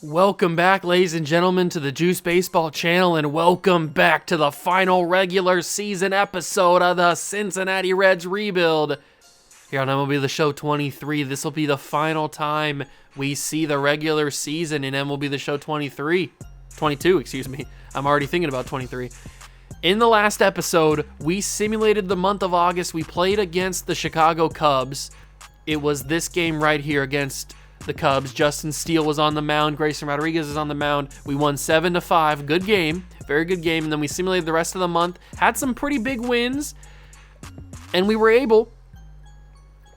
Welcome back, ladies and gentlemen, to the Juice Baseball channel, and welcome back to the final regular season episode of the Cincinnati Reds rebuild. Here on MLB The Show 23, this will be the final time we see the regular season in MLB The Show 22, excuse me. I'm already thinking about 23. In the last episode, we simulated the month of August. We played against the Chicago Cubs. It was this game right here against the Cubs. Justin Steele was on the mound. Grayson Rodriguez is on the mound. We won 7-5. Good game. Very good game. And then we simulated the rest of the month. Had some pretty big wins. And we were able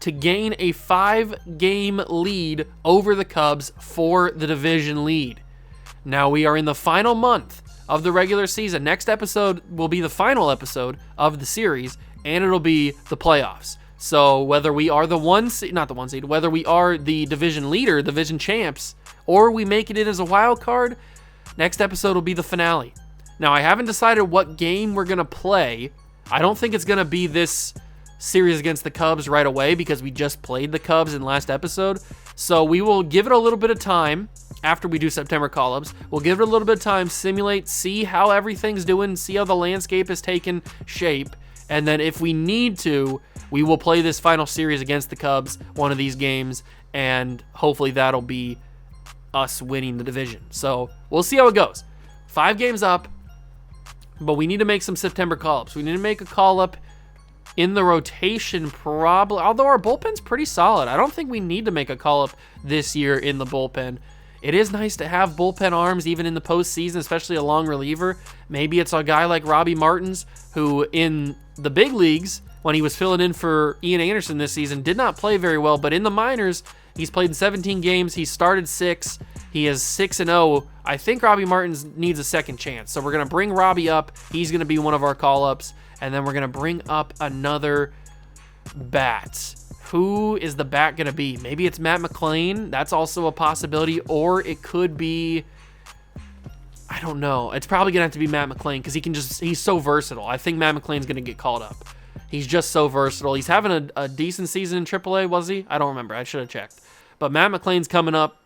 to gain a 5-game lead over the Cubs for the division lead. Now we are in the final month of the regular season. Next episode will be the final episode of the series, and it'll be the playoffs. So whether we are whether we are the division leader, division champs, or we make it in as a wild card, next episode will be the finale. Now, I haven't decided what game we're going to play. I don't think it's going to be this series against the Cubs right away because we just played the Cubs in the last episode. So we will give it a little bit of time after we do September call-ups. We'll give it a little bit of time, simulate, see how everything's doing, see how the landscape is taking shape, and then if we need to, we will play this final series against the Cubs, one of these games, and hopefully that'll be us winning the division. So we'll see how it goes. 5 games up, but we need to make some September call-ups. We need to make a call-up in the rotation probably, although our bullpen's pretty solid. I don't think we need to make a call-up this year in the bullpen. It is nice to have bullpen arms even in the postseason, especially a long reliever. Maybe it's a guy like Robbie Martins, who in the big leagues, when he was filling in for Ian Anderson this season, did not play very well, but in the minors, he's played in 17 games. He started 6. He is 6-0. I think Robbie Martins needs a second chance, so we're going to bring Robbie up. He's going to be one of our call-ups, and then we're going to bring up another bat. Who is the bat going to be? Maybe it's Matt McLain. That's also a possibility, or it could be, I don't know. It's probably going to have to be Matt McLain because he's so versatile. I think Matt McLain's going to get called up. He's just so versatile. He's having a decent season in AAA, was he? I don't remember. I should have checked. But Matt McLain's coming up.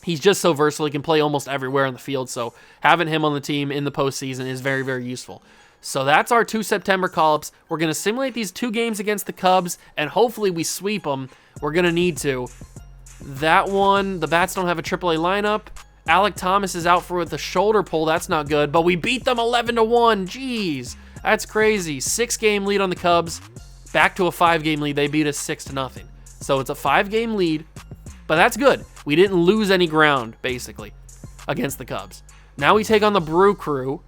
He's just so versatile. He can play almost everywhere in the field. So having him on the team in the postseason is very, very useful. So that's our 2 September call-ups. We're going to simulate these 2 games against the Cubs, and hopefully we sweep them. We're going to need to. That one, the bats don't have a AAA lineup. Alec Thomas is out with a shoulder pull. That's not good. But we beat them 11-1. Jeez. That's crazy. 6-game lead on the Cubs. Back to a 5-game lead. They beat us 6-0. So it's a 5-game lead, but that's good. We didn't lose any ground, basically, against the Cubs. Now we take on the Brew Crew.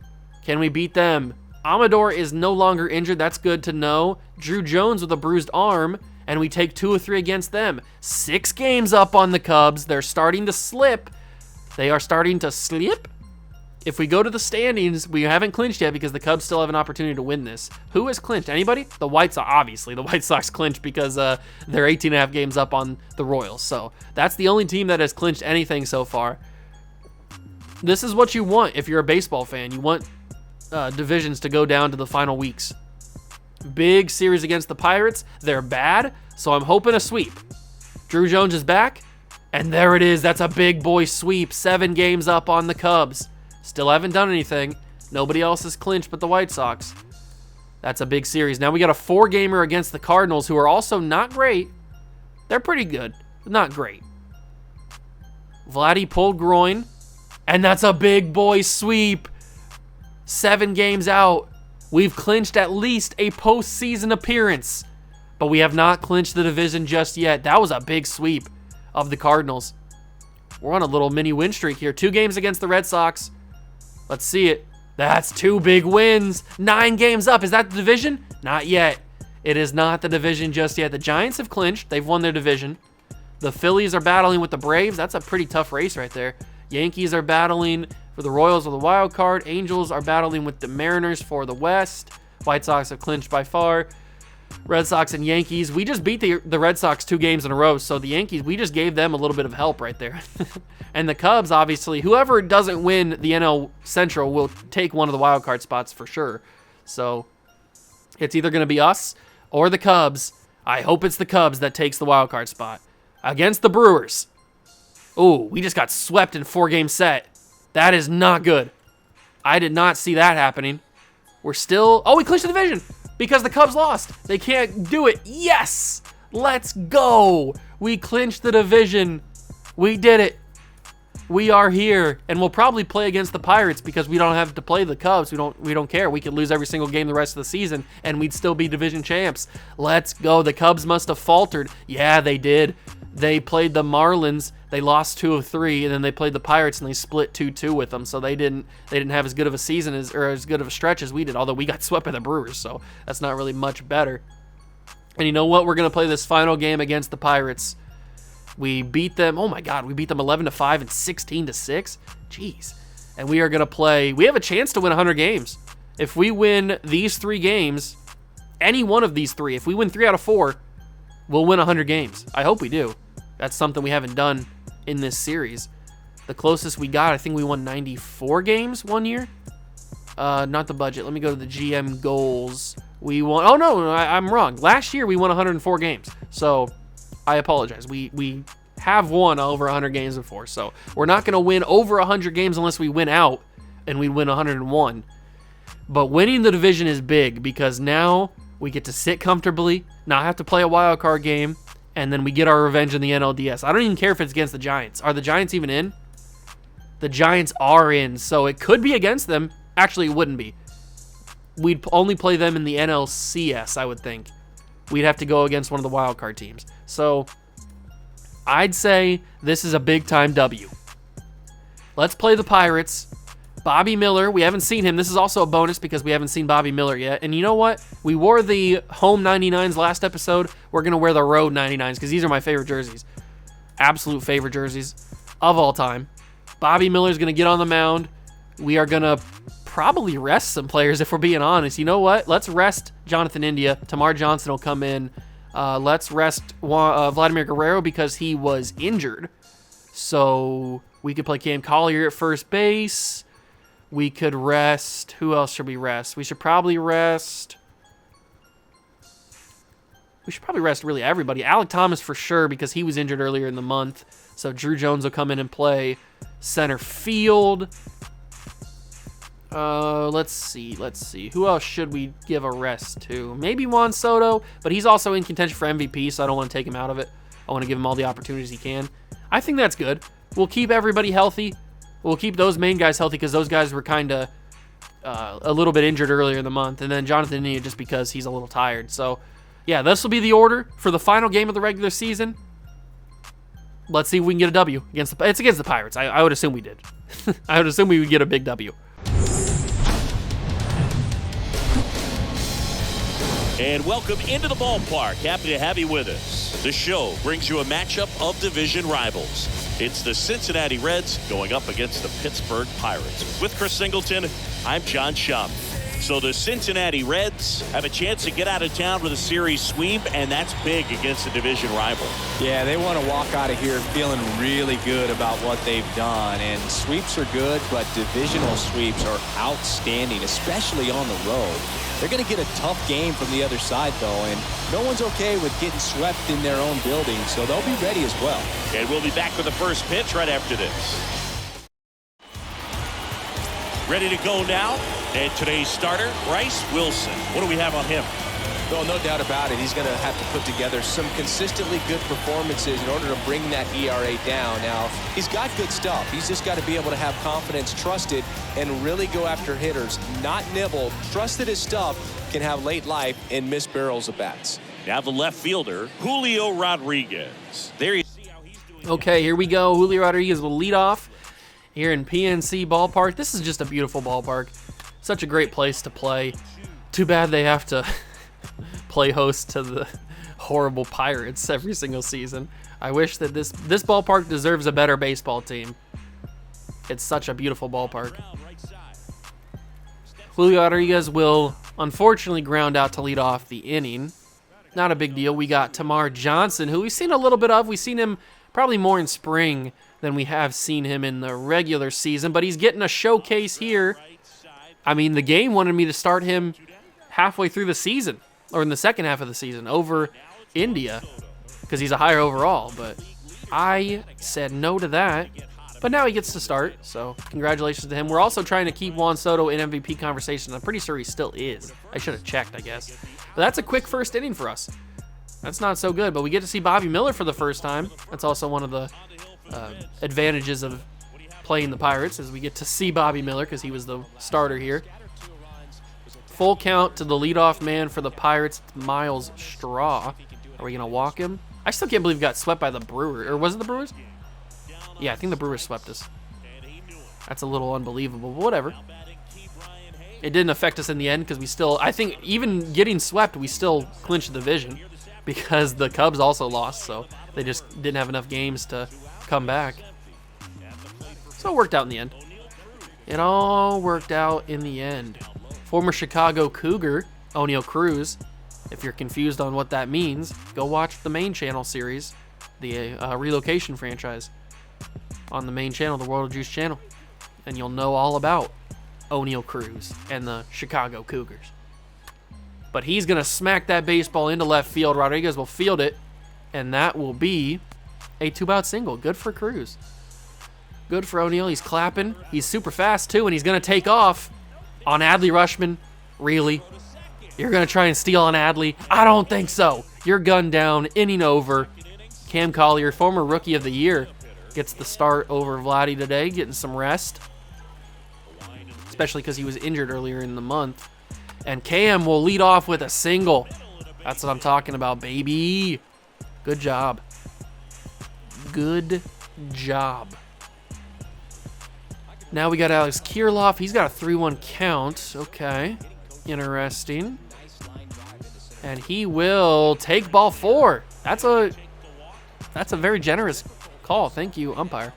Can we beat them? Amador is no longer injured. That's good to know. Drew Jones with a bruised arm, and we take 2 of 3 against them. 6 games up on the Cubs. They're starting to slip. They are starting to slip. If we go to the standings, we haven't clinched yet because the Cubs still have an opportunity to win this. Who has clinched? Anybody? The White Sox, obviously. The White Sox clinched because they're 18.5 games up on the Royals. So that's the only team that has clinched anything so far. This is what you want if you're a baseball fan. You want divisions to go down to the final weeks. Big series against the Pirates. They're bad, so I'm hoping a sweep. Drew Jones is back, and there it is. That's a big boy sweep. 7 games up on the Cubs. Still haven't done anything. Nobody else has clinched but the White Sox. That's a big series. Now we got a 4-gamer against the Cardinals, who are also not great. They're pretty good, but not great. Vladdy pulled groin, and that's a big boy sweep. 7 games out. We've clinched at least a postseason appearance, but we have not clinched the division just yet. That was a big sweep of the Cardinals. We're on a little mini win streak here. 2 games against the Red Sox. Let's see it. That's 2 big wins. 9 games up. Is that the division? Not yet. It is not the division just yet. The Giants have clinched. They've won their division. The Phillies are battling with the Braves. That's a pretty tough race right there. Yankees are battling for the Royals with a wild card. Angels are battling with the Mariners for the West. White Sox have clinched by far. Red Sox and Yankees. We just beat the Red Sox 2 games in a row, so the Yankees, we just gave them a little bit of help right there. And the Cubs, obviously, whoever doesn't win the NL Central will take one of the wild card spots for sure. So it's either going to be us or the Cubs. I hope it's the Cubs that takes the wild card spot against the Brewers. Oh, we just got swept in 4-game set. That is not good. I did not see that happening. We're still... Oh, we clinched the division because the Cubs lost. They can't do it. Yes! Let's go. We clinched the division. We did it. We are here, and we'll probably play against the Pirates because we don't have to play the Cubs. We don't care. We could lose every single game the rest of the season, and we'd still be division champs. Let's go. The Cubs must have faltered. Yeah, they did. They played the Marlins. They lost 2 of 3, and then they played the Pirates, and they split 2-2 with them. So they didn't have as good of a season or as good of a stretch as we did. Although we got swept by the Brewers, so that's not really much better. And you know what? We're gonna play this final game against the Pirates. We beat them. Oh my God, we beat them 11-5 and 16-6. Jeez. And we are gonna play. We have a chance to win 100 games if we win these 3 games. Any one of these 3. If we win 3 out of 4, we'll win 100 games. I hope we do. That's something we haven't done in this series. The closest we got, I think we won 94 games one year. Not the budget. Let me go to the GM goals. We won. Oh no, I'm wrong. Last year we won 104 games. So I apologize. We have won over 100 games before. So we're not going to win over 100 games unless we win out, and we win 101. But winning the division is big because now we get to sit comfortably, not have to play a wild card game, and then we get our revenge in the NLDS. I don't even care if it's against the Giants. Are the Giants even in? The Giants are in, so it could be against them. Actually, it wouldn't be. We'd only play them in the NLCS, I would think. We'd have to go against one of the wild card teams. So I'd say this is a big-time W. Let's play the Pirates. Bobby Miller, we haven't seen him. This is also a bonus because we haven't seen Bobby Miller yet. And you know what? We wore the home 99s last episode. We're going to wear the road 99s because these are my favorite jerseys. Absolute favorite jerseys of all time. Bobby Miller's going to get on the mound. We are going to probably rest some players if we're being honest. You know what? Let's rest Jonathan India. Tamar Johnson will come in. Let's rest Vladimir Guerrero because he was injured. So we could play Cam Collier at first base. We could rest. Who else should we rest? We should probably rest really everybody. Alec Thomas for sure because he was injured earlier in the month. So Drew Jones will come in and play center field. Let's see. Who else should we give a rest to? Maybe Juan Soto, but he's also in contention for MVP, so I don't want to take him out of it. I want to give him all the opportunities he can. I think that's good. We'll keep everybody healthy. We'll keep those main guys healthy because those guys were kind of a little bit injured earlier in the month. And then Jonathan India just because he's a little tired. So, yeah, this will be the order for the final game of the regular season. Let's see if we can get a W. It's against the Pirates. I would assume we did. I would assume we would get a big W. And welcome into the ballpark. Happy to have you with us. The show brings you a matchup of division rivals. It's the Cincinnati Reds going up against the Pittsburgh Pirates. With Chris Singleton, I'm John Schaub. So the Cincinnati Reds have a chance to get out of town with a series sweep, and that's big against a division rival. Yeah, they want to walk out of here feeling really good about what they've done. And sweeps are good, but divisional sweeps are outstanding, especially on the road. They're going to get a tough game from the other side, though, and no one's okay with getting swept in their own building, so they'll be ready as well. And we'll be back with the first pitch right after this. Ready to go now, and today's starter, Bryce Wilson. What do we have on him? Well, no doubt about it. He's going to have to put together some consistently good performances in order to bring that ERA down. Now, he's got good stuff. He's just got to be able to have confidence, trust it, and really go after hitters, not nibble. Trust that his stuff can have late life and miss barrels of bats. Now the left fielder, Julio Rodriguez. There you see how he's doing. Okay, here we go. Julio Rodriguez will lead off here in PNC Ballpark. This is just a beautiful ballpark. Such a great place to play. Too bad they have to play host to the horrible Pirates every single season. I wish that this ballpark deserves a better baseball team. It's such a beautiful ballpark. Julio Rodriguez will unfortunately ground out to lead off the inning. Not a big deal. We got Tamar Johnson, who we've seen a little bit of. We've seen him probably more in spring than we have seen him in the regular season, but he's getting a showcase here. I mean, the game wanted me to start him halfway through the season, or in the second half of the season, over India, because he's a higher overall, but I said no to that, but now he gets to start, so congratulations to him. We're also trying to keep Juan Soto in MVP conversation. I'm pretty sure he still is. I should have checked, I guess. But that's a quick first inning for us. That's not so good, but we get to see Bobby Miller for the first time. That's also one of the advantages of playing the Pirates, is we get to see Bobby Miller because he was the starter here. Full count to the leadoff man for the Pirates, Miles Straw. Are we going to walk him? I still can't believe we got swept by the Brewers. Or was it the Brewers? Yeah, I think the Brewers swept us. That's a little unbelievable, but whatever. It didn't affect us in the end because we still, I think even getting swept, we still clinched the division because the Cubs also lost, so they just didn't have enough games to come back. So it worked out in the end. It all worked out in the end. Former Chicago Cougar, Oneil Cruz. If you're confused on what that means, go watch the main channel series, the relocation franchise on the main channel, the World of Juice channel, and you'll know all about Oneil Cruz and the Chicago Cougars. But he's going to smack that baseball into left field. Rodriguez will field it, and that will be a 2-out single. Good for Cruz. Good for Oneil. He's clapping. He's super fast, too, and he's going to take off on Adley Rutschman. Really? You're going to try and steal on Adley? I don't think so. You're gunned down, inning over. Cam Collier, former Rookie of the Year, gets the start over Vladdy today, getting some rest, especially because he was injured earlier in the month. And Cam will lead off with a single. That's what I'm talking about, baby. Good job. Good job. Now we got Alex Kirilloff. He's got a 3-1 count. Okay. Interesting. And he will take ball 4. That's a very generous call. Thank you, umpire.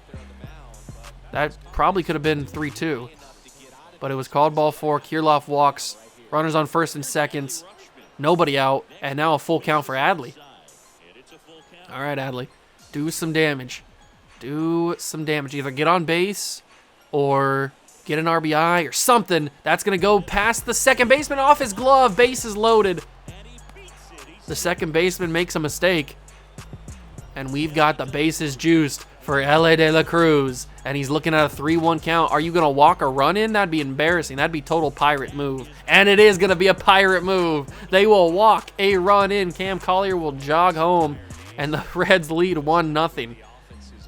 That probably could have been 3-2. But it was called ball 4. Kirilloff walks. Runners on first and seconds. Nobody out. And now a full count for Adley. All right, Adley. Do some damage. Do some damage. Either get on base or get an RBI or something. That's going to go past the second baseman, off his glove. Base is loaded. The second baseman makes a mistake. And we've got the bases juiced for L.A. De La Cruz. And he's looking at a 3-1 count. Are you going to walk a run in? That'd be embarrassing. That'd be total Pirate move. And it is going to be a Pirate move. They will walk a run in. Cam Collier will jog home. And the Reds lead 1-0.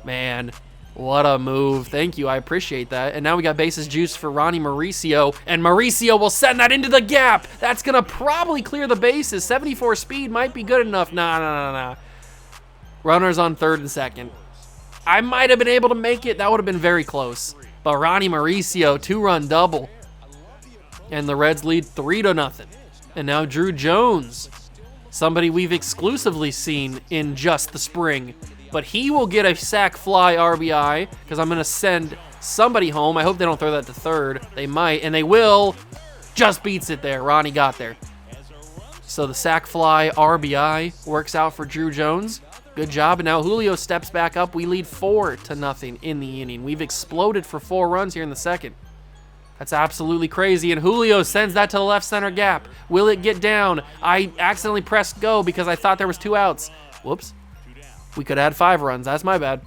Man, what a move. Thank you. I appreciate that. And now we got bases juiced for Ronnie Mauricio. And Mauricio will send that into the gap. That's going to probably clear the bases. 74 speed might be good enough. Nah. Runners on third and second. I might have been able to make it. That would have been very close. But Ronnie Mauricio, 2-run double. And the Reds lead 3-0. And now Drew Jones, somebody we've exclusively seen in just the spring. But he will get a sac fly RBI because I'm going to send somebody home. I hope they don't throw that to third. They might, and they will. Just beats it there. Ronnie got there. So the sac fly RBI works out for Drew Jones. Good job. And now Julio steps back up. We lead 4-0 in the inning. We've exploded for 4 runs here in the second. That's absolutely crazy. And Julio sends that to the left center gap. Will it get down? I accidentally pressed go because I thought there was 2 outs. Whoops. We could add 5 runs. That's my bad.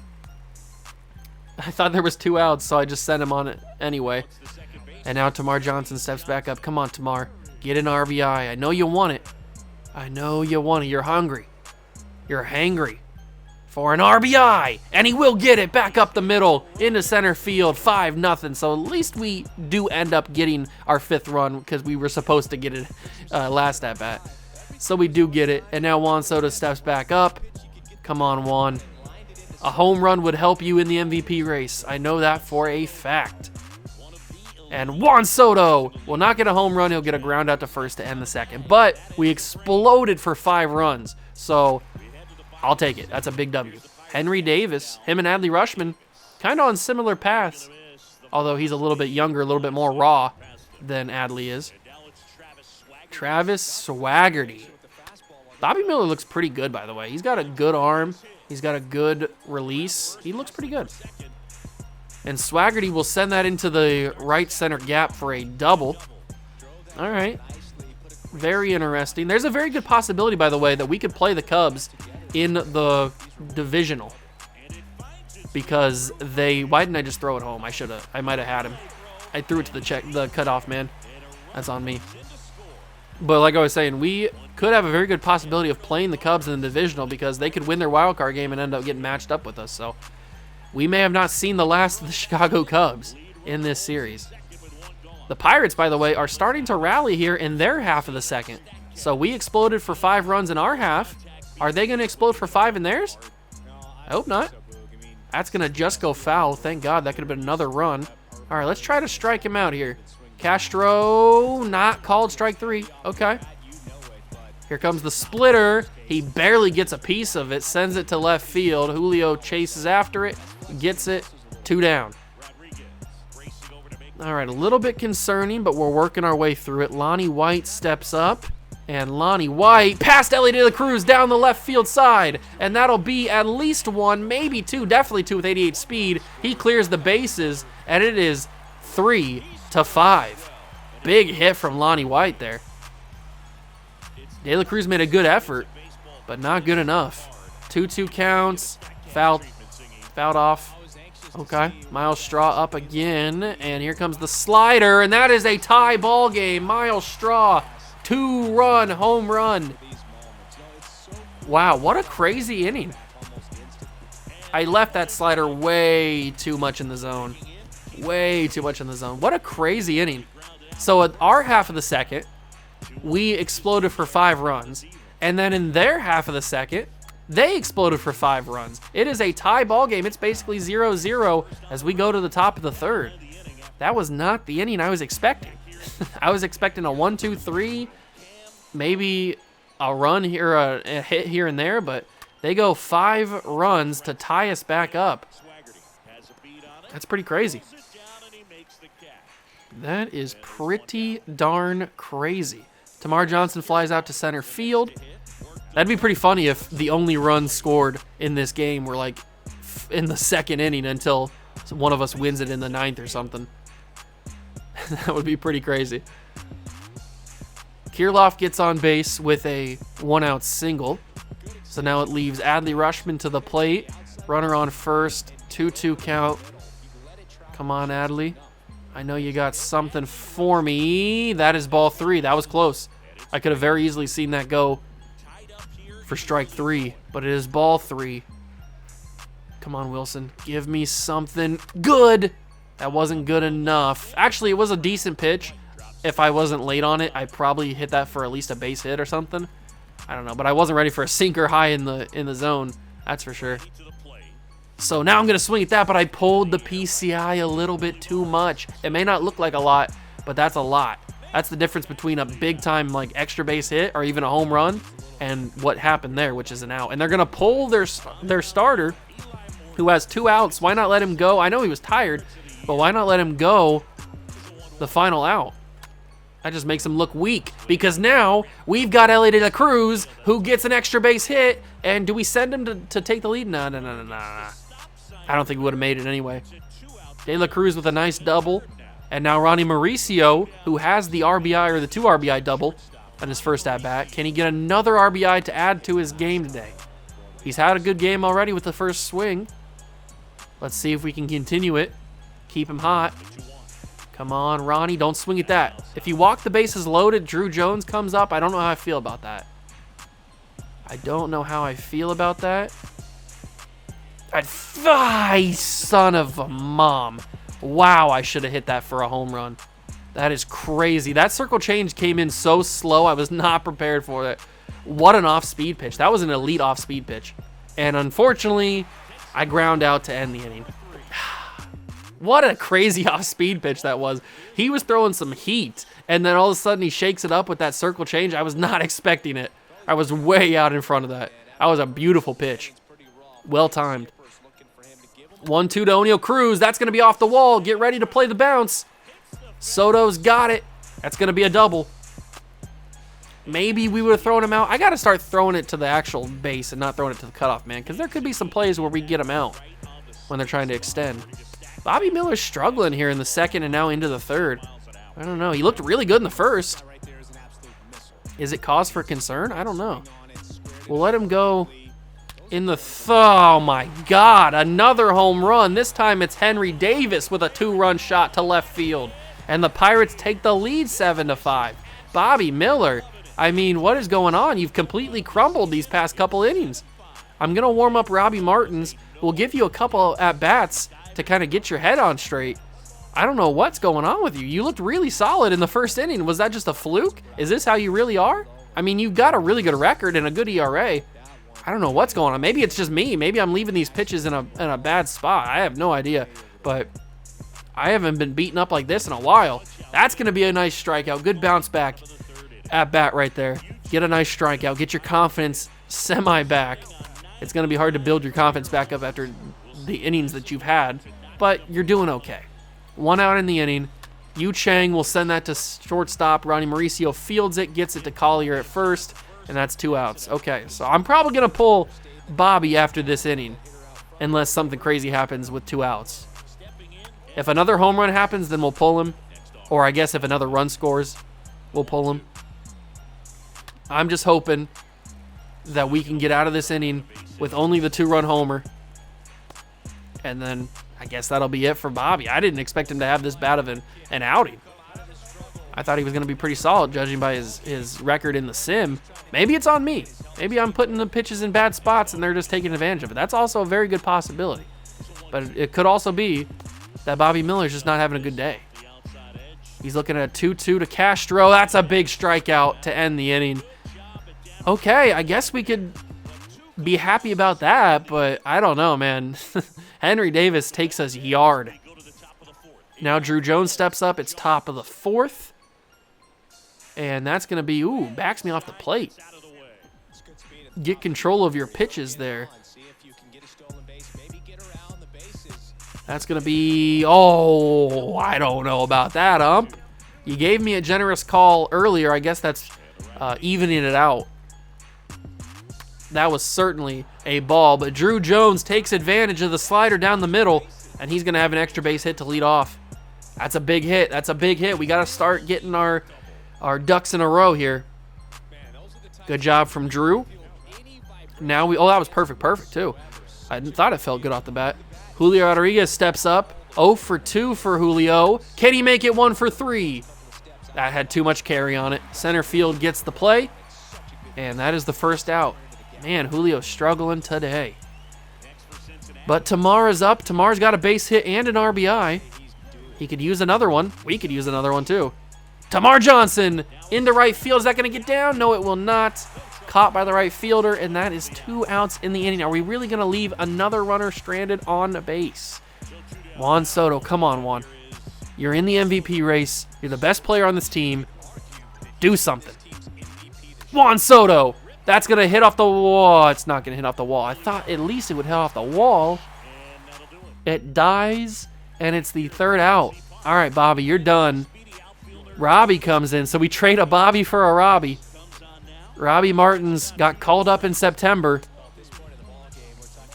I thought there was 2 outs, so I just sent him on it anyway. And now Tamar Johnson steps back up. Come on, Tamar. Get an RBI. I know you want it. I know you want it. You're hungry. You're hangry for an RBI. And he will get it back up the middle into center field. 5-0. So at least we do end up getting our 5th run because we were supposed to get it last at bat. So we do get it. And now Juan Soto steps back up. Come on, Juan. A home run would help you in the MVP race. I know that for a fact. And Juan Soto will not get a home run. He'll get a ground out to first to end the second. But we exploded for 5 runs. So I'll take it. That's a big W. Henry Davis, him and Adley Rutschman, kind of on similar paths. Although he's a little bit younger, a little bit more raw than Adley is. Travis Swaggerty. Bobby Miller looks pretty good, by the way. He's got a good arm. He's got a good release. He looks pretty good. And Swaggerty will send that into the right center gap for a double. All right. Very interesting. There's a very good possibility, by the way, that we could play the Cubs in the divisional. because why didn't I just throw it home? I might have had him. I threw it to the cutoff man. That's on me. But like I was saying, we could have a very good possibility of playing the Cubs in the divisional because they could win their wild card game and end up getting matched up with us. So we may have not seen the last of the Chicago Cubs in this series. The Pirates, by the way, are starting to rally here in their half of the second. So we exploded for 5 runs in our half. Are they going to explode for 5 in theirs? I hope not. That's going to just go foul. Thank God. That could have been another run. All right, let's try to strike him out here. Castro, not called, strike 3. Okay. Here comes the splitter. He barely gets a piece of it, sends it to left field. Julio chases after it, gets it, 2 down. All right, a little bit concerning, but we're working our way through it. Lonnie White steps up, and Lonnie White past Ellie De La Cruz down the left field side, and that'll be at least 1, maybe 2, definitely 2 with 88 speed. He clears the bases, and it is 3-5. Big hit from Lonnie White there. De La Cruz made a good effort, but not good enough. 2-2 counts, fouled off. Okay, Miles Straw up again, and here comes the slider, and that is a tie ball game. Miles Straw, 2-run home run. Wow, what a crazy inning. I left that slider way too much in the zone. Way too much in the zone. What a crazy inning. So at our half of the second, we exploded for 5 runs. And then in their half of the second, they exploded for 5 runs. It is a tie ball game. It's basically 0-0 as we go to the top of the third. That was not the inning I was expecting. I was expecting a 1-2-3, maybe a run here, a hit here and there, but they go 5 runs to tie us back up. That's pretty crazy. That is pretty darn crazy. Tamar Johnson flies out to center field. That'd be pretty funny if the only runs scored in this game were like in the second inning until one of us wins it in the 9th or something. That would be pretty crazy. Kirilloff gets on base with a 1-out single. So now it leaves Adley Rutschman to the plate. Runner on first, 2-2 count. Come on, Adley. I know you got something for me. That is ball 3. That was close. I could have very easily seen that go for strike 3, but it is ball 3. Come on, Wilson. Give me something good. That wasn't good enough. Actually, it was a decent pitch. If I wasn't late on it, I probably hit that for at least a base hit or something. I don't know, but I wasn't ready for a sinker high in the zone. That's for sure. So now I'm going to swing at that, but I pulled the PCI a little bit too much. It may not look like a lot, but that's a lot. That's the difference between a big-time like extra base hit or even a home run and what happened there, which is an out. And they're going to pull their starter, who has 2 outs. Why not let him go? I know he was tired, but why not let him go the final out? That just makes him look weak because now we've got Ellie De La Cruz who gets an extra base hit. And do we send him to take the lead? No. I don't think we would have made it anyway. De La Cruz with a nice double. And now Ronnie Mauricio, who has the RBI or the 2 RBI double on his first at-bat. Can he get another RBI to add to his game today? He's had a good game already with the first swing. Let's see if we can continue it. Keep him hot. Come on, Ronnie, don't swing at that. If you walk the bases loaded, Drew Jones comes up. I don't know how I feel about that. Son of a mom. Wow, I should have hit that for a home run. That is crazy. That circle change came in so slow. I was not prepared for it. What an off-speed pitch. That was an elite off-speed pitch. And unfortunately, I ground out to end the inning. What a crazy off-speed pitch that was. He was throwing some heat, and then all of a sudden he shakes it up with that circle change. I was not expecting it. I was way out in front of that. That was a beautiful pitch. Well timed. 1-2 to O'Neal Cruz. That's going to be off the wall. Get ready to play the bounce. Soto's got it. That's going to be a double. Maybe we would have thrown him out. I got to start throwing it to the actual base and not throwing it to the cutoff man, because there could be some plays where we get him out when they're trying to extend. Bobby Miller's struggling here in the second and now into the third. I don't know. He looked really good in the first. Is it cause for concern? I don't know. We'll let him go Oh my God, another home run. This time it's Henry Davis with a 2-run shot to left field. And the Pirates take the lead 7-5. Bobby Miller, I mean, what is going on? You've completely crumbled these past couple innings. I'm going to warm up Robbie Martins. We'll give you a couple at-bats to kind of get your head on straight. I don't know what's going on with you. You looked really solid in the first inning. Was that just a fluke? Is this how you really are? I mean, you've got a really good record and a good ERA. I don't know what's going on. Maybe it's just me. Maybe I'm leaving these pitches in a bad spot. I have no idea. But I haven't been beaten up like this in a while. That's going to be a nice strikeout. Good bounce back at bat right there. Get a nice strikeout. Get your confidence semi-back. It's going to be hard to build your confidence back up after the innings that you've had. But you're doing okay. 1 out in the inning. Yu Chang will send that to shortstop. Ronnie Mauricio fields it, gets it to Collier at first, and that's 2 outs. Okay, so I'm probably going to pull Bobby after this inning, unless something crazy happens with 2 outs. If another home run happens, then we'll pull him. Or I guess if another run scores, we'll pull him. I'm just hoping that we can get out of this inning with only the 2-run homer. And then I guess that'll be it for Bobby. I didn't expect him to have this bad of an outing. I thought he was going to be pretty solid, judging by his record in the sim. Maybe it's on me. Maybe I'm putting the pitches in bad spots and they're just taking advantage of it. That's also a very good possibility. But it could also be that Bobby Miller's just not having a good day. He's looking at a 2-2 to Castro. That's a big strikeout to end the inning. Okay, I guess we could be happy about that, but I don't know, man. Henry Davis takes us yard. Now Drew Jones steps up. It's top of the 4th. And that's going to be, backs me off the plate. Get control of your pitches there. That's going to be, I don't know about that, ump. You gave me a generous call earlier. I guess that's evening it out. That was certainly a ball, but Drew Jones takes advantage of the slider down the middle, and he's going to have an extra base hit to lead off. That's a big hit. That's a big hit. We got to start getting our ducks in a row here. Good job from Drew. Now that was perfect too. I thought it felt good off the bat. Julio Rodriguez steps up. 0 for 2 for Julio. Can he make it 1 for 3? That had too much carry on it. Center field gets the play, and that is the first out. Man, Julio's struggling today. But Tamara's up. Tamara's got a base hit and an RBI. He could use another one. We could use another one too. Tamar Johnson into right field. Is that going to get down? No, it will not. Caught by the right fielder, and that is 2 outs in the inning. Are we really going to leave another runner stranded on base? Juan Soto, come on, Juan. You're in the MVP race. You're the best player on this team. Do something. Juan Soto. That's going to hit off the wall. It's not going to hit off the wall. I thought at least it would hit off the wall. It dies, and it's the 3rd out. All right, Bobby, you're done. Robbie comes in, so we trade a Bobby for a Robbie. Robbie Martins got called up in September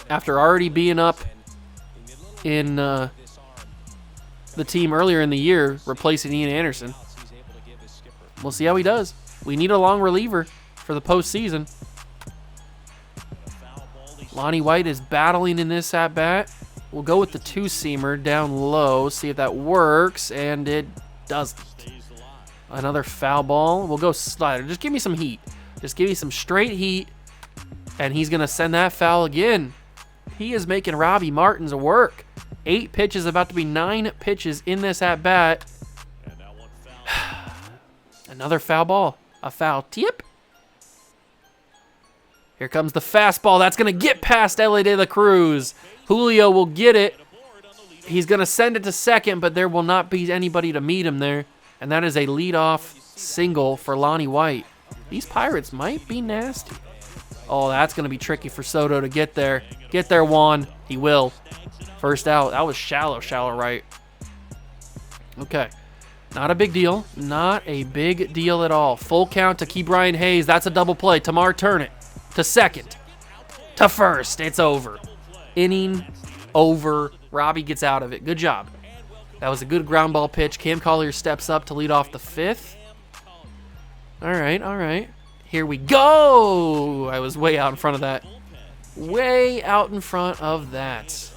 after already being up in the team earlier in the year, replacing Ian Anderson. We'll see how he does. We need a long reliever for the postseason. Lonnie White is battling in this at-bat. We'll go with the 2-seamer down low, see if that works, and it doesn't. Another foul ball. We'll go slider. Just give me some heat. Just give me some straight heat, and he's going to send that foul again. He is making Robbie Martins work. 8 pitches, about to be 9 pitches in this at-bat. Another foul ball. A foul tip. Here comes the fastball. That's going to get past Ellie De La Cruz. Julio will get it. He's going to send it to second, but there will not be anybody to meet him there. And that is a leadoff single for Lonnie White. These Pirates might be nasty. Oh, that's going to be tricky for Soto to get there. Get there, Juan. He will. First out. That was shallow right. Okay. Not a big deal. Not a big deal at all. Full count to Ke'Bryan Hayes. That's a double play. Tamar turn it to second. To first. It's over. Inning over. Robbie gets out of it. Good job. That was a good ground ball pitch. Cam Collier steps up to lead off the 5th. All right. Here we go. I was way out in front of that. way out in front of that.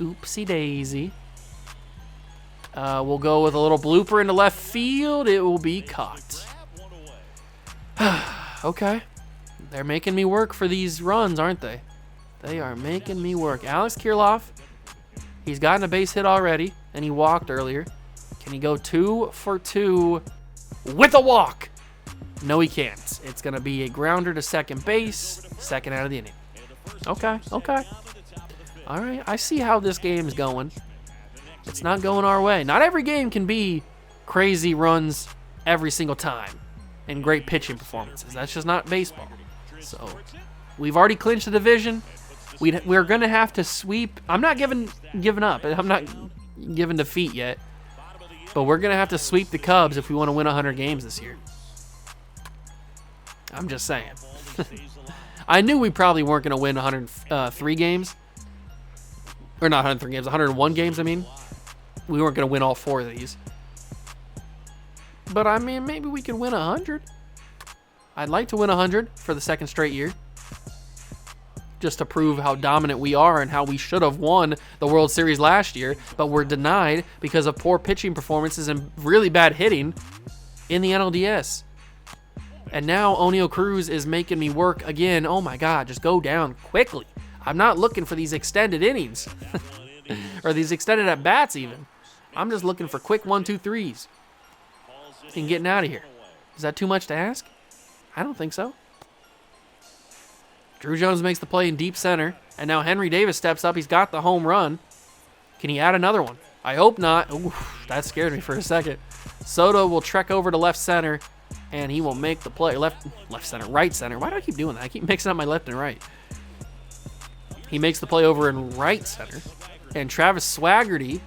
Oopsie daisy. We'll go with a little blooper into left field. It will be caught. Okay. They're making me work for these runs, aren't they? They are making me work. Alex Kirilloff, he's gotten a base hit already, and he walked earlier. Can he go 2 for 2 with a walk? No, he can't. It's going to be a grounder to second base, second out of the inning. Okay. All right, I see how this game's going. It's not going our way. Not every game can be crazy runs every single time and great pitching performances. That's just not baseball. So we've already clinched the division. We're going to have to sweep. I'm not giving up. I'm not giving defeat yet. But we're going to have to sweep the Cubs if we want to win 100 games this year. I'm just saying. I knew we probably weren't going to win 103 games. Or not 103 games, 101 games, I mean. We weren't going to win all 4 of these. But, I mean, maybe we could win 100. I'd like to win 100 for the second straight year. Just to prove how dominant we are and how we should have won the World Series last year. But we're denied because of poor pitching performances and really bad hitting in the NLDS. And now Oneil Cruz is making me work again. Oh, my God, just go down quickly. I'm not looking for these extended innings. Or these extended at-bats even. I'm just looking for quick 1-2-3s. And getting out of here. Is that too much to ask? I don't think so. Drew Jones makes the play in deep center. And now Henry Davis steps up. He's got the home run. Can he add another one? I hope not. Ooh, that scared me for a second. Soto will trek over to left center. And he will make the play. Left center, right center. Why do I keep doing that? I keep mixing up my left and right. He makes the play over in right center. And Travis Swaggerty.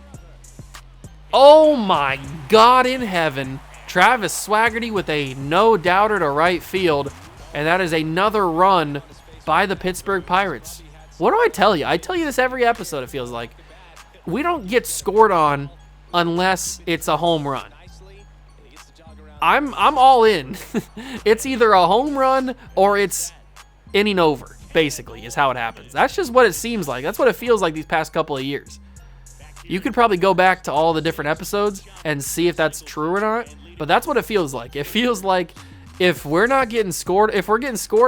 Oh my God in heaven. Travis Swaggerty with a no-doubter to right field. And that is another run by the Pittsburgh Pirates. What do I tell you? I tell you this every episode, it feels like. We don't get scored on unless it's a home run. I'm all in. It's either a home run or it's inning over, basically, is how it happens. That's just what it seems like. That's what it feels like these past couple of years. You could probably go back to all the different episodes and see if that's true or not, but that's what it feels like. It feels like if we're getting scored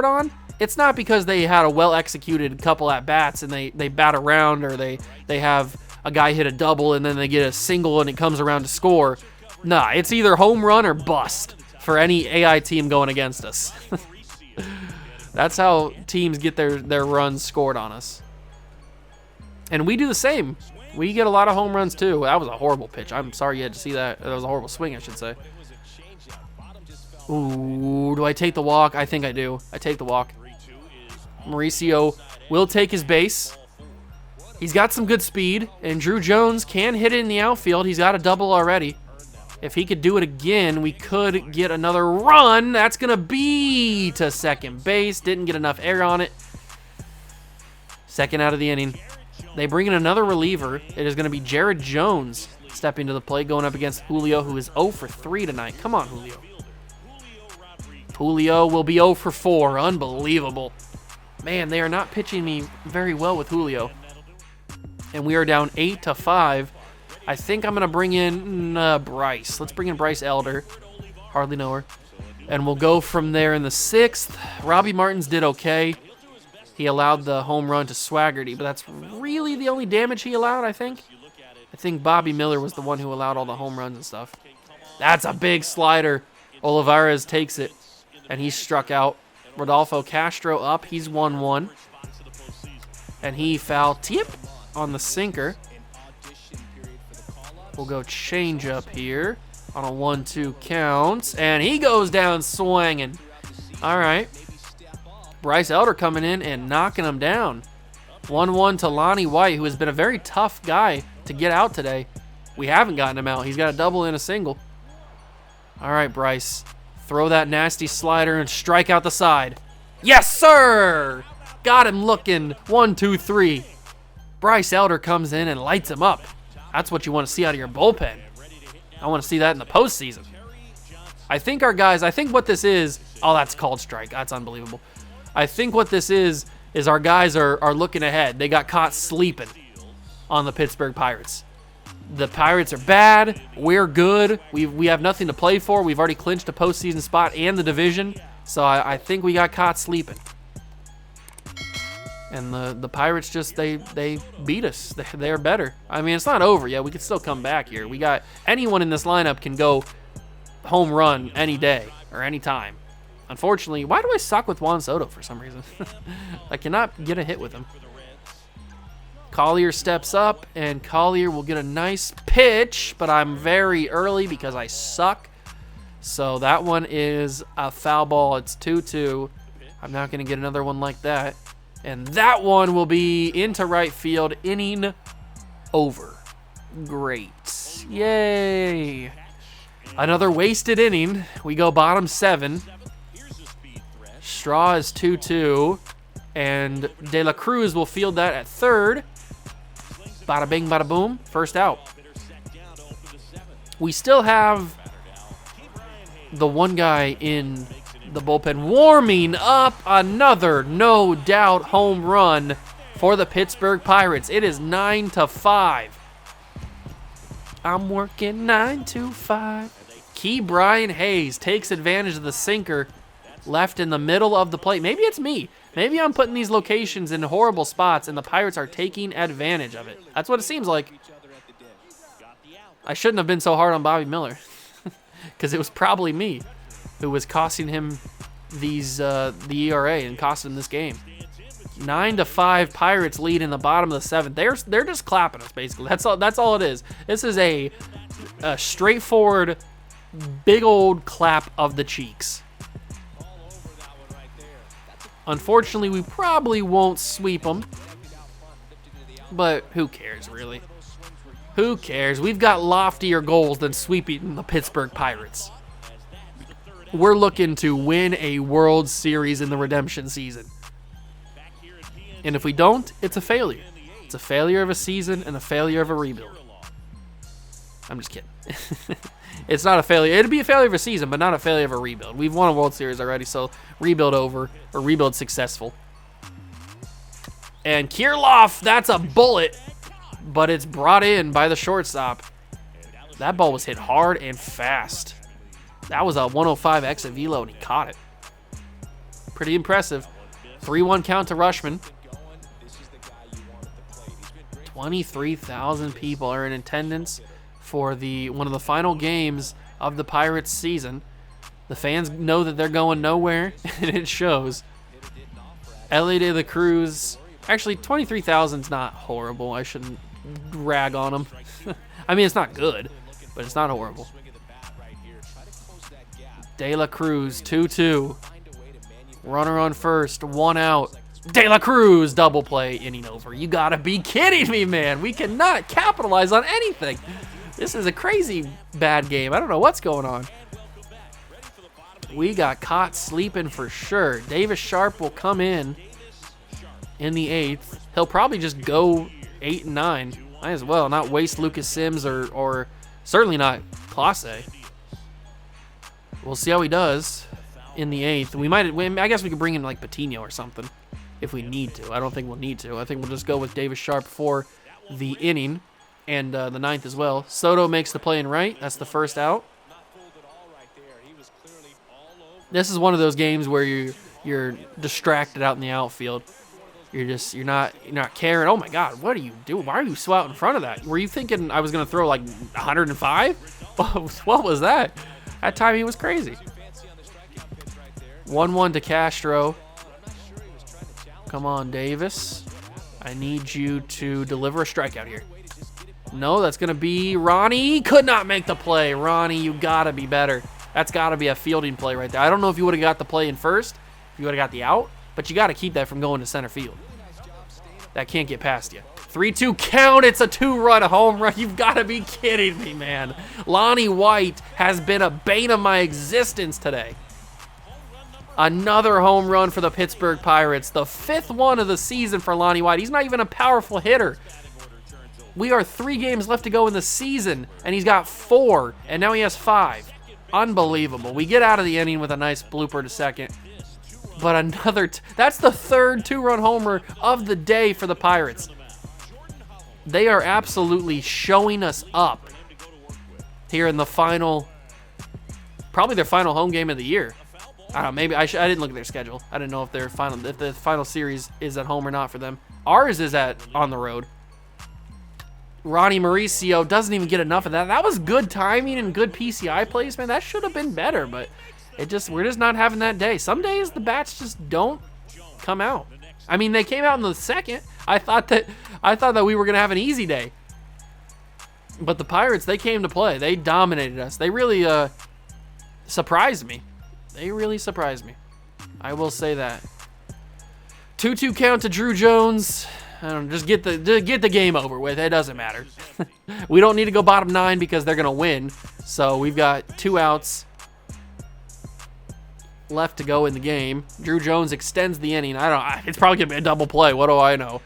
on, it's not because they had a well-executed couple at-bats and they bat around or they have a guy hit a double and then they get a single and it comes around to score. Nah, it's either home run or bust for any AI team going against us. That's how teams get their runs scored on us. And we do the same. We get a lot of home runs too. That was a horrible pitch. I'm sorry you had to see that. That was a horrible swing, I should say. Ooh, do I take the walk? I think I do. I take the walk. Mauricio will take his base. He's got some good speed, and Drew Jones can hit it in the outfield. He's got a double already. If he could do it again, we could get another run. That's going to be to second base. Didn't get enough air on it. Second out of the inning. They bring in another reliever. It is going to be Jared Jones stepping to the plate, going up against Julio, who is 0 for 3 tonight. Come on, Julio. Julio will be 0 for 4. Unbelievable. Man, they are not pitching me very well with Julio. And we are down 8-5. I think I'm going to bring in Bryce. Let's bring in Bryce Elder. Hardly know her. And we'll go from there in the 6th. Robbie Martins did okay. He allowed the home run to Swaggerty, but that's really the only damage he allowed, I think. I think Bobby Miller was the one who allowed all the home runs and stuff. That's a big slider. Olivares takes it, and he's struck out. Rodolfo Castro up. He's 1-1. And he foul tip on the sinker. We'll go change up here on a 1-2 count. And he goes down swinging. All right. Bryce Elder coming in and knocking him down. 1-1 to Lonnie White, who has been a very tough guy to get out today. We haven't gotten him out. He's got a double and a single. All right, Bryce. Throw that nasty slider and strike out the side. Yes, sir! Got him looking. 1-2-3. Bryce Elder comes in and lights him up. That's what you want to see out of your bullpen. I want to see that in the postseason. I think what this is... Oh, that's called strike. That's unbelievable. I think what this is is our guys are looking ahead. They got caught sleeping on the Pittsburgh Pirates. The Pirates are bad. We're good. We have nothing to play for. We've already clinched a postseason spot and the division. So I think we got caught sleeping. And the Pirates just, they beat us. They're better. I mean, it's not over yet. We can still come back here. We got anyone in this lineup can go home run any day or any time. Unfortunately, why do I suck with Juan Soto for some reason? I cannot get a hit with him. Collier steps up, and Collier will get a nice pitch, but I'm very early because I suck. So that one is a foul ball. It's 2-2. I'm not going to get another one like that. And that one will be into right field. Inning over. Great. Yay. Another wasted inning. We go bottom 7. Straw is 2-2. And De La Cruz will field that at third. Bada bing, bada boom. First out. We still have the one guy in the bullpen warming up. Another no doubt home run for the Pittsburgh Pirates. It is 9-5. I'm working 9 to 5. Key Brian Hayes takes advantage of the sinker left in the middle of the plate. Maybe it's me. Maybe I'm putting these locations in horrible spots and the Pirates are taking advantage of it. That's what it seems like. I shouldn't have been so hard on Bobby Miller because it was probably me who was costing him the ERA and costing him this game. 9-5 Pirates lead in the bottom of the 7th. They're just clapping us basically. That's all it is. This is a straightforward big old clap of the cheeks. Unfortunately, we probably won't sweep them, but who cares, really? Who cares? We've got loftier goals than sweeping the Pittsburgh Pirates. We're looking to win a World Series in the redemption season. And if we don't, it's a failure. It's a failure of a season and a failure of a rebuild. I'm just kidding. It's not a failure. It'd be a failure of a season, but not a failure of a rebuild. We've won a World Series already, so rebuild over, or rebuild successful. And Kirilloff, that's a bullet, but it's brought in by the shortstop. That ball was hit hard and fast. That was a 105 exit velo, and he caught it. Pretty impressive. 3-1 count to Rushman. 23,000 people are in attendance for one of the final games of the Pirates season. The fans know that they're going nowhere, and it shows. Ellie De La Cruz, actually 23,000 is not horrible. I shouldn't rag on him. I mean, it's not good, but it's not horrible. De La Cruz, 2-2. Runner on first, 1 out. De La Cruz, double play, inning over. You gotta be kidding me, man. We cannot capitalize on anything. This is a crazy bad game. I don't know what's going on. We got caught sleeping for sure. Davis Sharp will come in the 8th. He'll probably just go 8 and 9. Might as well not waste Lucas Sims or certainly not Clase. We'll see how he does in the 8th. I guess we could bring in like Patino or something if we need to. I don't think we'll need to. I think we'll just go with Davis Sharp for the inning and the 9th as well. Soto makes the play in right. That's the first out. This is one of those games where you're distracted out in the outfield. You're not caring. Oh my God, what are you doing? Why are you so out in front of that? Were you thinking I was gonna throw like 105? What was that? That time he was crazy. 1-1 to Castro. Come on, Davis. I need you to deliver a strikeout here. No, that's going to be Ronnie. Could not make the play. Ronnie, you got to be better. That's got to be a fielding play right there. I don't know if you would have got the play in first, if you would have got the out, but you got to keep that from going to center field. That can't get past you. 3-2 count. It's a 2-run home run. You've got to be kidding me, man. Lonnie White has been a bane of my existence today. Another home run for the Pittsburgh Pirates. The 5th one of the season for Lonnie White. He's not even a powerful hitter. We are 3 games left to go in the season, and he's got 4, and now he has 5. Unbelievable. We get out of the inning with a nice blooper to second. but another, that's the third 2-run homer of the day for the Pirates. They are absolutely showing us up here in the final, probably their final home game of the year. I don't know, maybe I didn't look at their schedule. I didn't know if the final series is at home or not for them. Ours is on the road. Ronnie Mauricio doesn't even get enough of that. That was good timing and good PCI placement. That should have been better, but we're just not having that day. Some days the bats just don't come out. I mean, they came out in the second. I thought that we were gonna have an easy day, but the Pirates, they came to play. They dominated us. They really surprised me. They really surprised me. I will say that. 2-2 count to Drew Jones. I don't know, just get the game over with. It doesn't matter. We don't need to go bottom 9 because they're gonna win. So we've got 2 outs left to go in the game. Drew Jones extends the inning. It's probably gonna be a double play. What do I know?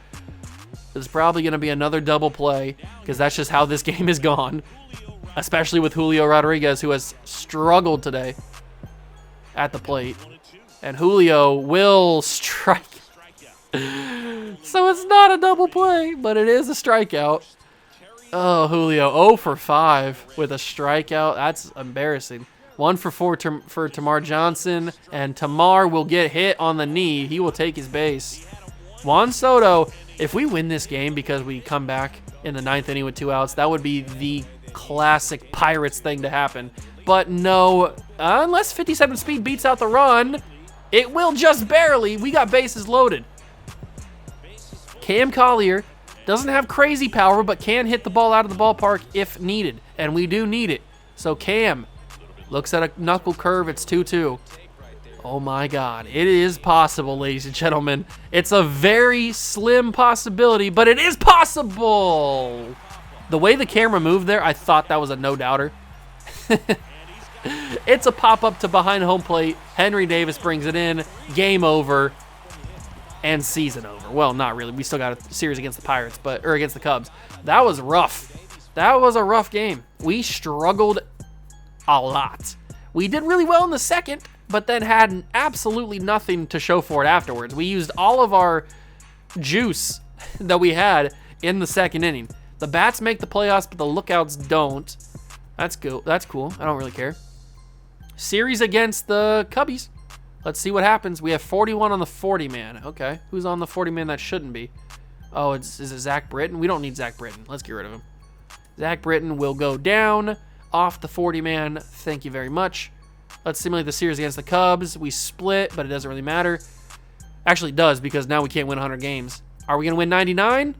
It's probably gonna be another double play because that's just how this game is gone. Especially with Julio Rodriguez, who has struggled today at the plate. And Julio will strike. So it's not a double play, but it is a strikeout. Oh, Julio, 0 for 5 with a strikeout. That's embarrassing. 1 for 4 for Tamar Johnson, and Tamar will get hit on the knee. He will take his base. Juan Soto, if we win this game because we come back in the 9th inning with 2 outs, that would be the classic Pirates thing to happen. But no, unless 57 speed beats out the run, it will just barely. We got bases loaded. Cam Collier doesn't have crazy power, but can hit the ball out of the ballpark if needed, and we do need it. So Cam looks at a knuckle curve. It's 2-2. Oh my God, it is possible, ladies and gentlemen. It's a very slim possibility, but it is possible. The way the camera moved there, I thought that was a no-doubter. It's a pop-up to behind home plate. Henry Davis brings it in. Game over. And season over. Well, not really. We still got a series against the Pirates, or against the Cubs. That was rough. That was a rough game. We struggled a lot. We did really well in the second, but then had absolutely nothing to show for it afterwards. We used all of our juice that we had in the second inning. The bats make the playoffs, but the lookouts don't. That's cool. That's cool. I don't really care. Series against the Cubbies. Let's see what happens. We have 41 on the 40-man. Okay. Who's on the 40-man that shouldn't be? Oh, is it Zach Britton? We don't need Zach Britton. Let's get rid of him. Zach Britton will go down off the 40-man. Thank you very much. Let's simulate the series against the Cubs. We split, but it doesn't really matter. Actually, it does, because now we can't win 100 games. Are we going to win 99?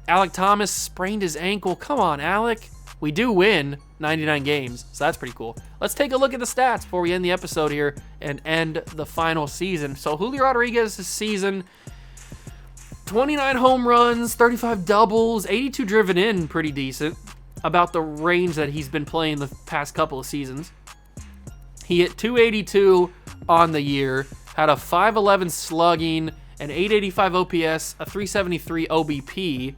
Alec Thomas sprained his ankle. Come on, Alec. We do win 99 games, so that's pretty cool. Let's take a look at the stats before we end the episode here and end the final season. So Julio Rodriguez's season, 29 home runs, 35 doubles, 82 driven in, pretty decent. About the range that he's been playing the past couple of seasons. He hit 282 on the year, had a 511 slugging, an 885 OPS, a 373 OBP.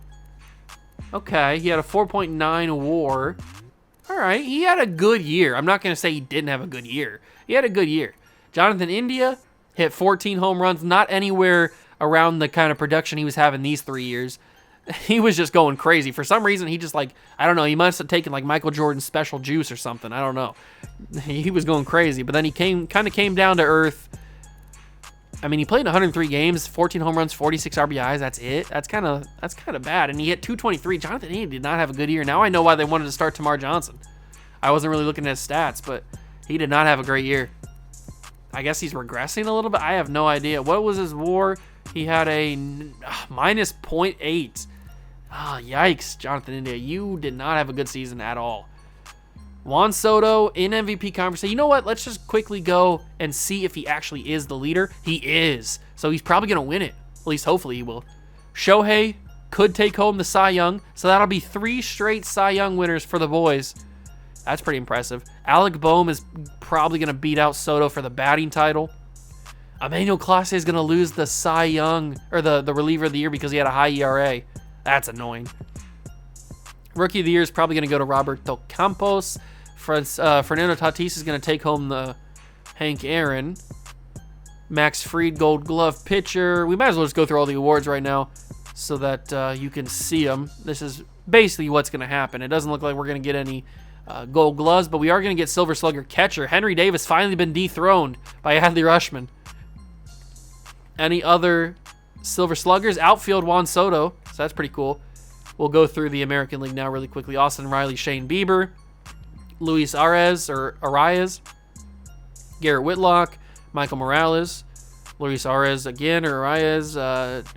Okay, he had a 4.9 WAR. All right, he had a good year. I'm not going to say he didn't have a good year. He had a good year. Jonathan India hit 14 home runs, not anywhere around the kind of production he was having these 3 years. He was just going crazy. For some reason, he just I don't know, he must have taken like Michael Jordan's special juice or something. I don't know. He was going crazy, but then he kind of came down to earth. I mean, he played 103 games, 14 home runs, 46 RBIs. That's it. That's kind of bad. And he hit 223. Jonathan India did not have a good year. Now I know why they wanted to start Tamar Johnson. I wasn't really looking at his stats, but he did not have a great year. I guess he's regressing a little bit. I have no idea. What was his WAR? He had a minus 0.8. Ah, yikes, Jonathan India. You did not have a good season at all. Juan Soto in MVP conversation. You know what? Let's just quickly go and see if he actually is the leader. He is. So he's probably going to win it. At least hopefully he will. Shohei could take home the Cy Young. So that'll be 3 straight Cy Young winners for the boys. That's pretty impressive. Alec Boehm is probably going to beat out Soto for the batting title. Emmanuel Clase is going to lose the Cy Young, or the reliever of the year because he had a high ERA. That's annoying. Rookie of the year is probably going to go to Roberto Campos. Fernando Tatis is going to take home the Hank Aaron. Max Fried Gold Glove pitcher. We might as well just go through all the awards right now so that you can see them. This is basically what's going to happen. It doesn't look like we're going to get any Gold Gloves, but we are going to get Silver Slugger catcher. Henry Davis finally been dethroned by Adley Rutschman. Any other Silver Sluggers? Outfield Juan Soto, so that's pretty cool. We'll go through the American League now really quickly. Austin Riley, Shane Bieber, Luis Arias, Garrett Whitlock, Michael Morales, Luis Arias again, or Arias,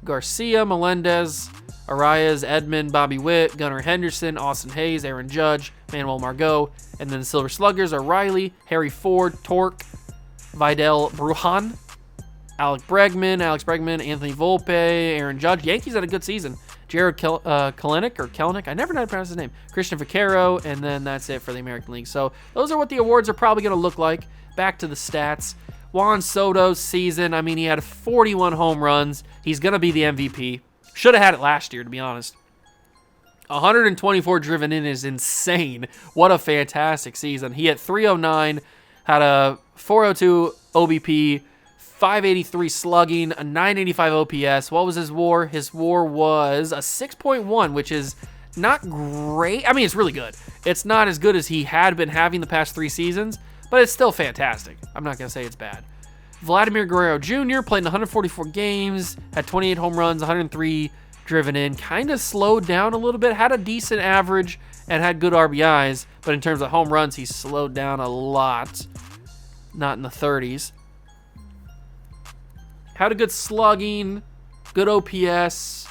Garcia, Melendez, Arias, Edmund, Bobby Witt, Gunnar Henderson, Austin Hayes, Aaron Judge, Manuel Margot, and then the Silver Sluggers are Riley, Harry Ford, Torque, Vidal Brujan, Alex Bregman, Anthony Volpe, Aaron Judge. Yankees had a good season. Jared Kelenic, I never know how to pronounce his name. Christian Vaquero, and then that's it for the American League. So those are what the awards are probably going to look like. Back to the stats. Juan Soto's season, I mean, he had 41 home runs. He's going to be the MVP. Should have had it last year, to be honest. 124 driven in is insane. What a fantastic season. He hit 309, had a 402 OBP, 583 slugging, a 985 OPS. What was his WAR? His WAR was a 6.1, which is not great. I mean, it's really good. It's not as good as he had been having the past 3 seasons, but it's still fantastic. I'm not going to say it's bad. Vladimir Guerrero Jr. played in 144 games, had 28 home runs, 103 driven in, kind of slowed down a little bit, had a decent average, and had good RBIs, but in terms of home runs, he slowed down a lot. Not in the 30s. Had a good slugging, good OPS.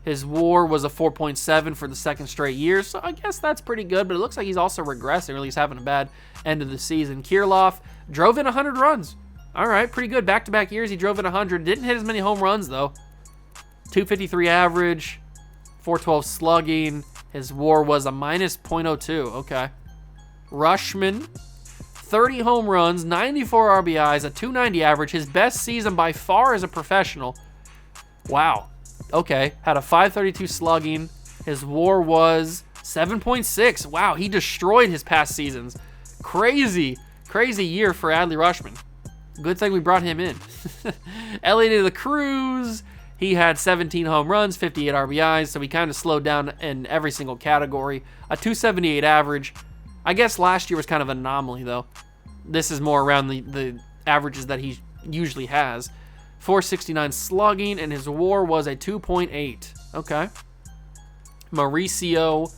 His WAR was a 4.7 for the second straight year, so I guess that's pretty good, but it looks like he's also regressing, or at least having a bad end of the season. Kirilloff drove in 100 runs. All right, pretty good. Back-to-back years, he drove in 100. Didn't hit as many home runs, though. 253 average, 412 slugging. His WAR was a minus .02. Okay. Rutschman, 30 home runs, 94 RBIs, a 290 average. His best season by far as a professional. Wow. Okay. Had a 532 slugging. His WAR was 7.6. Wow, he destroyed his past seasons. Crazy year for Adley Rutschman. Good thing we brought him in. Elliot de la Cruz, he had 17 home runs, 58 RBIs, so he kind of slowed down in every single category. A 278 average. I guess last year was kind of an anomaly, though. This is more around the averages that he usually has. 469 slugging, and his WAR was a 2.8. Okay. Mauricio,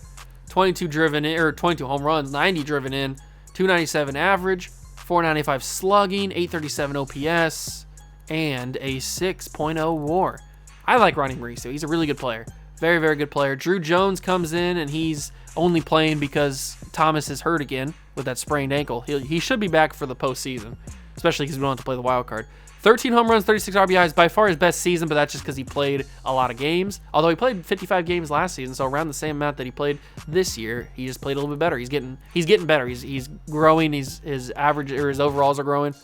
22 home runs, 90 driven in, 297 average, 495 slugging, 837 OPS, and a 6.0 WAR. I like Ronnie Mauricio. He's a really good player. Very, very good player. Drew Jones comes in, and he's only playing because Thomas is hurt again with that sprained ankle. He should be back for the postseason, especially because we don't have to play the wild card. 13 home runs, 36 RBIs, by far his best season, but that's just because he played a lot of games. Although he played 55 games last season, so around the same amount that he played this year, he just played a little bit better. He's getting better. He's growing. His average or his overalls are growing,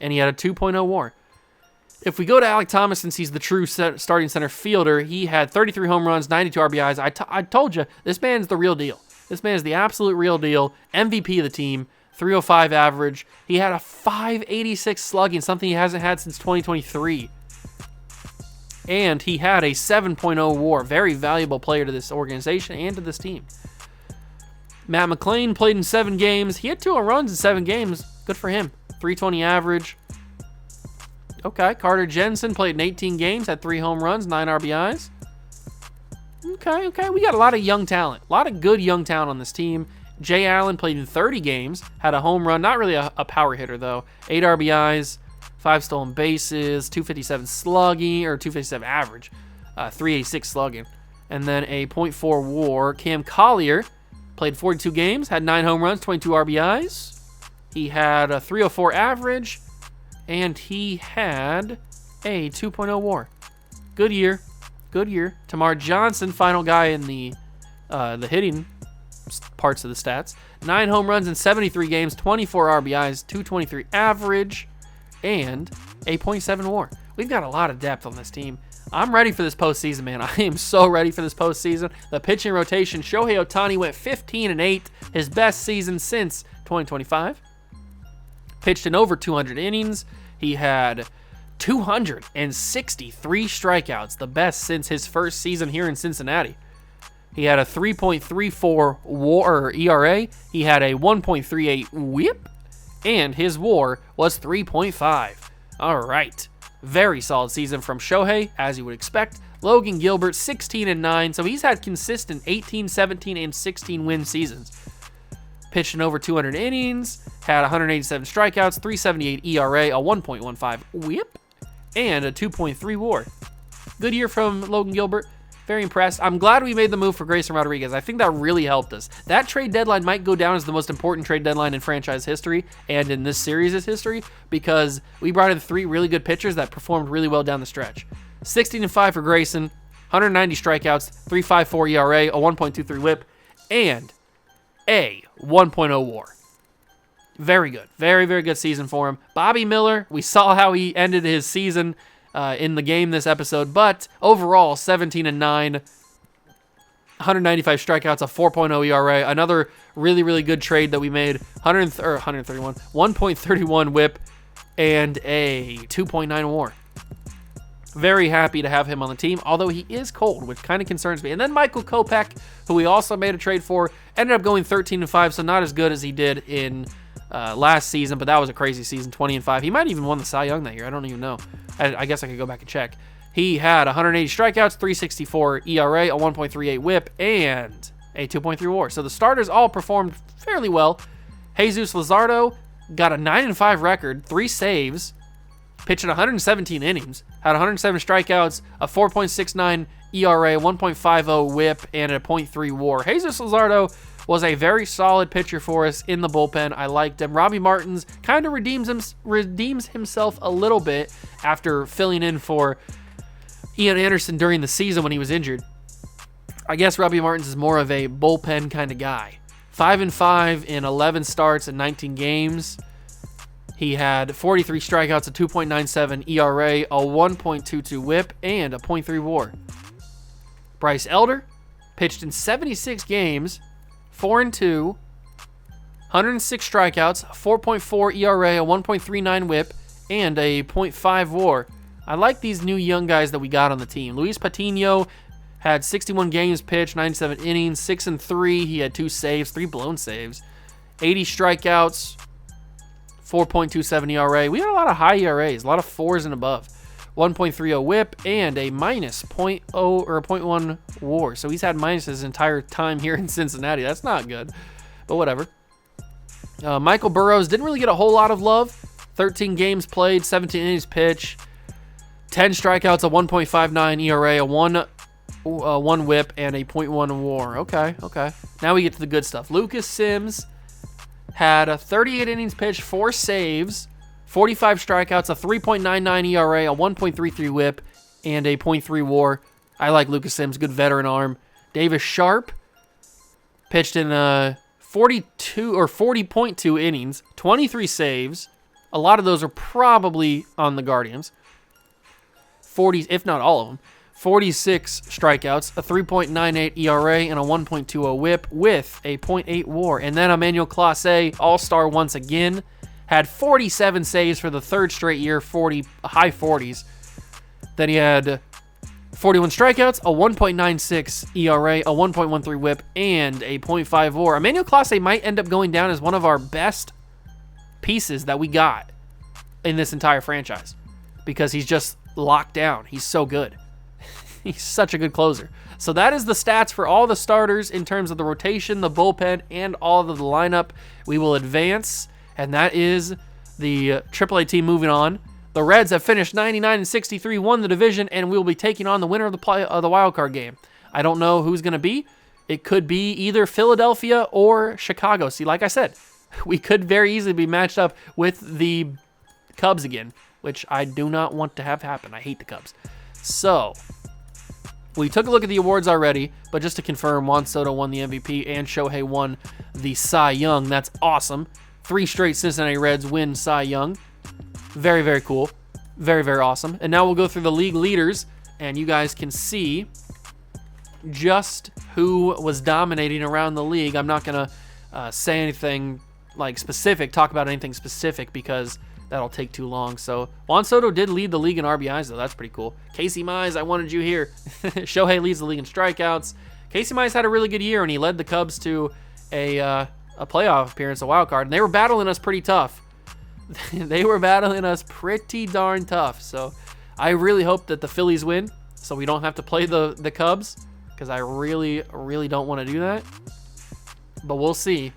and he had a 2.0 WAR. If we go to Alek Thomas, since he's the true starting center fielder, he had 33 home runs, 92 RBIs. I told you, this man's the real deal. This man is the absolute real deal. MVP of the team. 305 average. He had a 586 slugging, something he hasn't had since 2023. And he had a 7.0 WAR. Very valuable player to this organization and to this team. Matt McClain played in 7 games. He had 2 home runs in 7 games. Good for him. 320 average. Okay. Carter Jensen played in 18 games, had 3 home runs, 9 RBIs. Okay. We got a lot of young talent. A lot of good young talent on this team. Jay Allen played in 30 games, had a home run, not really a power hitter though. 8 RBIs, 5 stolen bases, 257 slugging, or 257 average, 386 slugging. And then a .4 WAR. Cam Collier played 42 games, had 9 home runs, 22 RBIs. He had a 304 average, and he had a 2.0 WAR. Good year. Tamar Johnson, final guy in the hitting parts of the stats. 9 home runs in 73 games, 24 RBIs, 223 average, and a .7 WAR. We've got a lot of depth on this team. I'm ready for this postseason, man. I am so ready for this postseason. The pitching rotation, Shohei Ohtani went 15-8, his best season since 2025. Pitched in over 200 innings, He had 263 strikeouts, the best since his first season here in Cincinnati. He had a 3.34 WAR ERA. He had a 1.38 WHIP, and his WAR was 3.5. All right, very solid season from Shohei, as you would expect. Logan Gilbert, 16-9, so he's had consistent 18, 17, and 16 win seasons. Pitched in over 200 innings, had 187 strikeouts, 3.78 ERA, a 1.15 WHIP, and a 2.3 WAR. Good year from Logan Gilbert. Very impressed. I'm glad we made the move for Grayson Rodriguez. I think that really helped us. That trade deadline might go down as the most important trade deadline in franchise history and in this series' history because we brought in 3 really good pitchers that performed really well down the stretch. 16-5 for Grayson, 190 strikeouts, 3.54 ERA, a 1.23 WHIP, and a 1.0 WAR. Very good. Very, very good season for him. Bobby Miller, we saw how he ended his season in the game this episode, but overall, 17-9, 195 strikeouts, a 4.0 ERA, another really, really good trade that we made, 1.31 WHIP, and a 2.9 WAR. Very happy to have him on the team, although he is cold, which kind of concerns me. And then Michael Kopech, who we also made a trade for, ended up going 13-5, so not as good as he did in last season, but that was a crazy season, 20-5. He might even won the Cy Young that year. I don't even know. I guess I could go back and check. He had 180 strikeouts, 3.64 ERA, a 1.38 WHIP, and a 2.3 WAR. So the starters all performed fairly well. Jesus Luzardo got a 9-5 record, 3 saves, pitched in 117 innings, had 107 strikeouts, a 4.69 ERA, 1.50 WHIP, and a 0.3 WAR. Jesus Luzardo was a very solid pitcher for us in the bullpen. I liked him. Robbie Martins kind of redeems himself a little bit after filling in for Ian Anderson during the season when he was injured. I guess Robbie Martins is more of a bullpen kind of guy. 5-5 in 11 starts and 19 games. He had 43 strikeouts, a 2.97 ERA, a 1.22 WHIP, and a 0.3 WAR. Bryce Elder pitched in 76 games, 4-2, 106 strikeouts, 4.4 ERA, a 1.39 WHIP, and a 0.5 WAR. I like these new young guys that we got on the team. Luis Patino had 61 games pitched, 97 innings, 6-3. He had 2 saves, 3 blown saves, 80 strikeouts, 4.27 ERA. We had a lot of high ERAs, a lot of 4s and above. 1.30 WHIP, and a minus 0.0 or 0.1 WAR. So he's had minus his entire time here in Cincinnati. That's not good, but whatever. Michael Burrows didn't really get a whole lot of love. 13 games played, 17 innings pitched, 10 strikeouts, a 1.59 ERA, a 1 WHIP, and a 0.1 WAR. Okay. Now we get to the good stuff. Lucas Sims had a 38 innings pitched, 4 saves, 45 strikeouts, a 3.99 ERA, a 1.33 WHIP, and a 0.3 WAR. I like Lucas Sims, good veteran arm. Davis Sharp pitched in 40.2 innings, 23 saves. A lot of those are probably on the Guardians. 40, if not all of them. 46 strikeouts, a 3.98 ERA, and a 1.20 WHIP with a 0.8 WAR. And then Emmanuel Clase, all-star once again, had 47 saves for the 3rd straight year, high 40s. Then he had 41 strikeouts, a 1.96 ERA, a 1.13 WHIP, and a 0.5 WAR. Emmanuel Clase might end up going down as one of our best pieces that we got in this entire franchise because he's just locked down. He's so good. He's such a good closer. So that is the stats for all the starters in terms of the rotation, the bullpen, and all of the lineup. We will advance. And that is the AAA team moving on. The Reds have finished 99-63, won the division, and we'll be taking on the winner of the wild card game. I don't know who's going to be. It could be either Philadelphia or Chicago. See, like I said, we could very easily be matched up with the Cubs again, which I do not want to have happen. I hate the Cubs. So we took a look at the awards already, but just to confirm, Juan Soto won the MVP and Shohei won the Cy Young. That's awesome. 3 straight Cincinnati Reds win Cy Young. Very, very cool. Very, very awesome. And now we'll go through the league leaders, and you guys can see just who was dominating around the league. I'm not going to say anything like specific, talk about anything specific, because that'll take too long. So Juan Soto did lead the league in RBIs, though. That's pretty cool. Casey Mize, I wanted you here. Shohei leads the league in strikeouts. Casey Mize had a really good year, and he led the Cubs to a playoff appearance, a wild card, and they were battling us pretty tough. They were battling us pretty darn tough. So I really hope that the Phillies win, so we don't have to play the Cubs, because I really, really don't want to do that. But we'll see.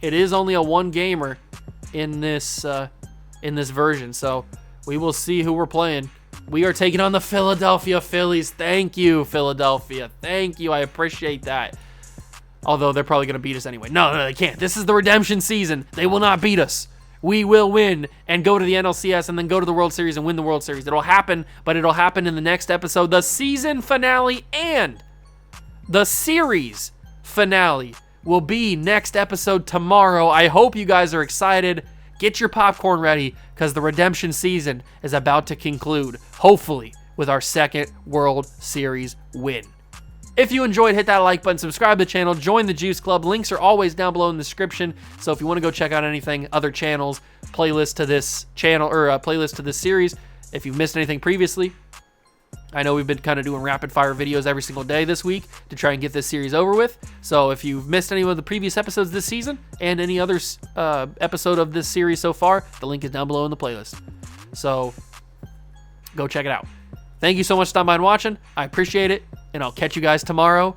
It is only a one-gamer in this version, so we will see who we're playing. We are taking on the Philadelphia Phillies. Thank you, Philadelphia. Thank you. I appreciate that. Although they're probably going to beat us anyway. No, they can't. This is the redemption season. They will not beat us. We will win and go to the NLCS and then go to the World Series and win the World Series. It'll happen, but it'll happen in the next episode. The season finale and the series finale will be next episode tomorrow. I hope you guys are excited. Get your popcorn ready, because the redemption season is about to conclude, hopefully, with our second World Series win. If you enjoyed, hit that like button, subscribe to the channel, join the Juice Club. Links are always down below in the description. So if you want to go check out anything, other channels, playlist to this channel, or playlist to this series, if you've missed anything previously, I know we've been kind of doing rapid fire videos every single day this week to try and get this series over with. So if you've missed any of the previous episodes this season and any other episode of this series so far, the link is down below in the playlist. So go check it out. Thank you so much for stopping by and watching. I appreciate it, and I'll catch you guys tomorrow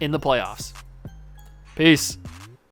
in the playoffs. Peace.